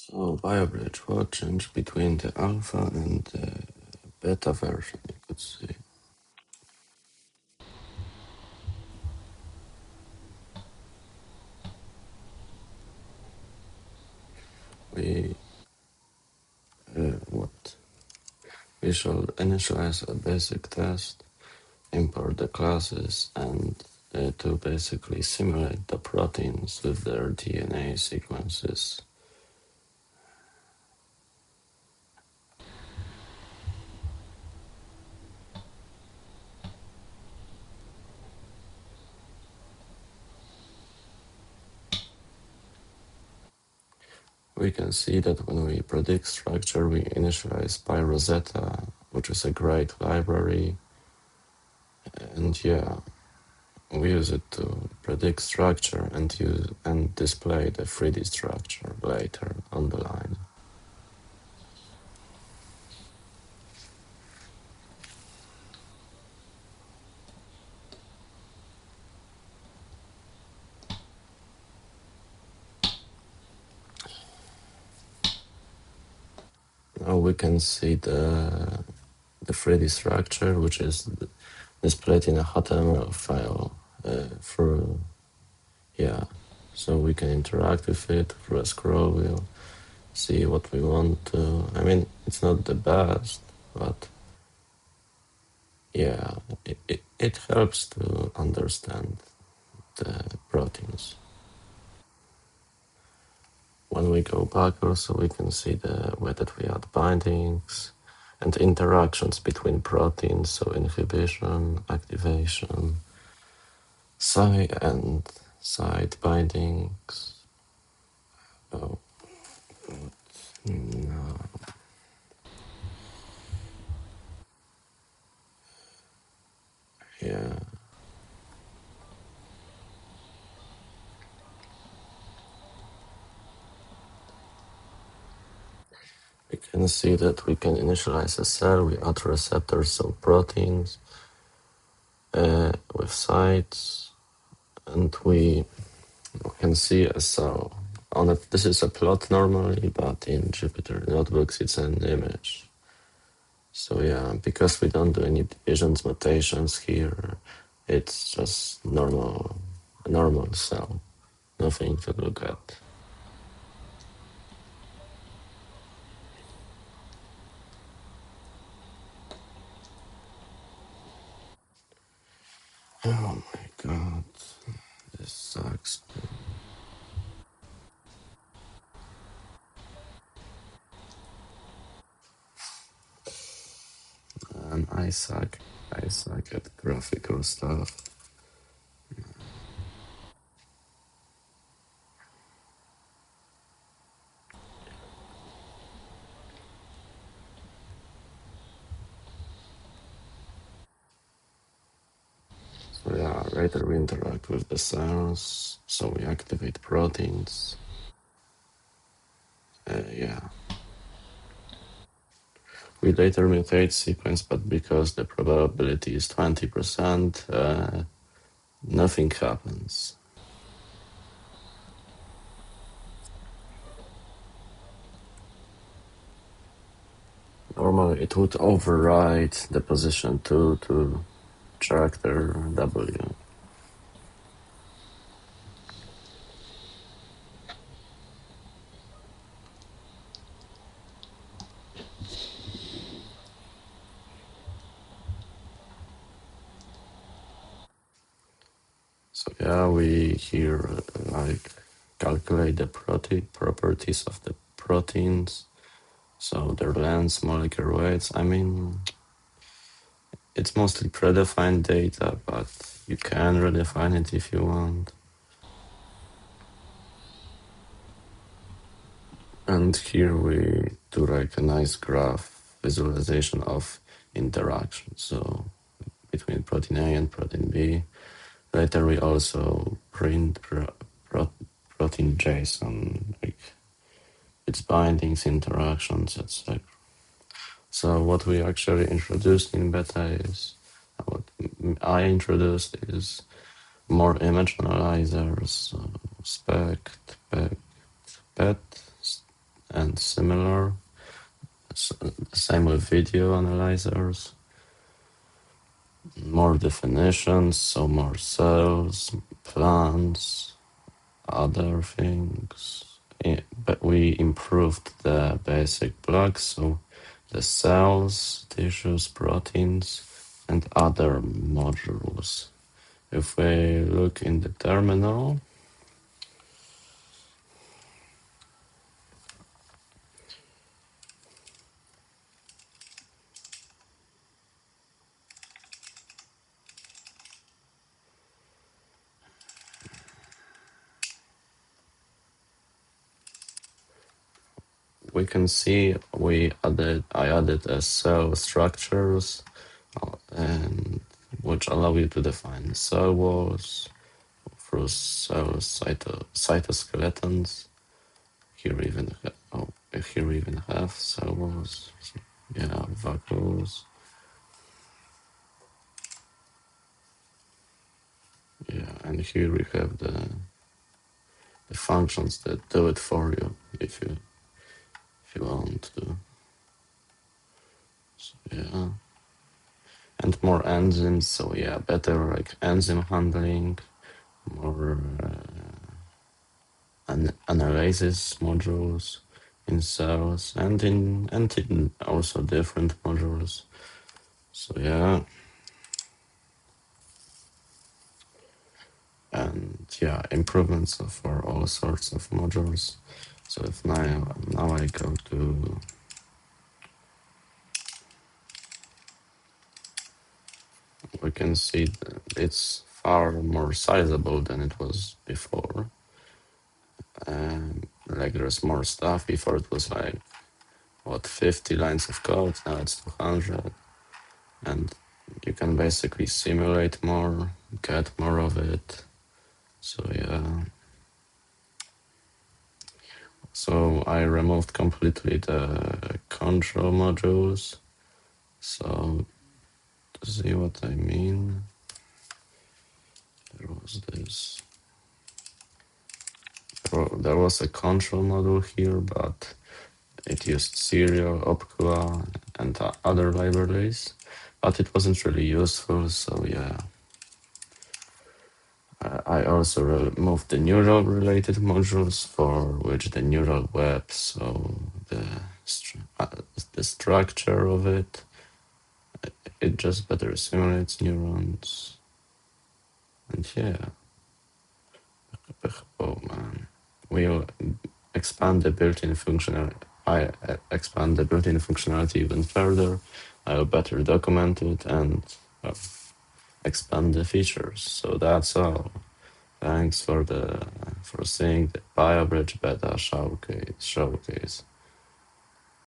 So Biobridge, what changed between the alpha and the beta version, you could say? We what? We shall initialize a basic test, import the classes, and to basically simulate the proteins with their DNA sequences. We can see that when we predict structure, we initialize Rosetta, which is a great library. And yeah, we use it to predict structure and display the 3D structure later on the line. Now we can see the 3D structure, which is displayed in a HTML file through, yeah. So we can interact with it through a scroll wheel, see what we want to. I mean, it's not the best, but yeah, it helps to understand the proteins. When we go back also, we can see the way that we add bindings and interactions between proteins, so inhibition, activation, side and side bindings. Oh, no. Yeah. We can see that we can initialize a cell, we add receptors, so proteins, with sites, and we can see a cell. On it, this is a plot normally, but in Jupyter Notebooks it's an image. So yeah, because we don't do any divisions notations here, it's just a normal cell, nothing to look at. Oh my god, this sucks. And I suck at graphical stuff. So yeah, later we interact with the cells, so we activate proteins. Yeah. We later mutate sequence, but because the probability is 20%, nothing happens. Normally it would override the position 2 to character W. So yeah, we here like calculate the properties of the proteins, so their lengths, molecular weights. I mean, it's mostly predefined data, but you can redefine it if you want. And here we do like a nice graph visualization of interaction. So between protein A and protein B. Later we also print protein JSON, like its bindings, interactions, etc. So what we actually introduced in beta is, what I introduced is more image analyzers, SPECT, PET, and similar. Same with video analyzers. More definitions, so more cells, plants, other things. But we improved the basic blocks, so the cells, tissues, proteins, and other modules. If we look in the terminal, we can see I added a cell structures and which allow you to define cell walls through cell cytoskeletons. Here we even have cell walls. Yeah, vacuoles. Yeah, and here we have the functions that do it for you if you want to. So, yeah. And more enzymes, so yeah, better like enzyme handling, more analysis modules in cells and in also different modules. So yeah. And yeah, improvements for all sorts of modules. So if now I go to we can see that it's far more sizable than it was before. Like there's more stuff. Before it was like 50 lines of code, now it's 200. And you can basically simulate more, get more of it. So yeah. So I removed completely the control modules. So to see what I mean, there was this. There was a control module here, but it used Serial, Opqua, and other libraries, but it wasn't really useful. So yeah. I also removed the neural related modules for which the neural web, so the structure of it, it just better simulates neurons. And yeah, oh man, we'll expand the built-in functionality. I expand the built-in functionality even further. I'll better document it and expand the features. So that's all. Thanks for seeing the Biobridge beta showcase.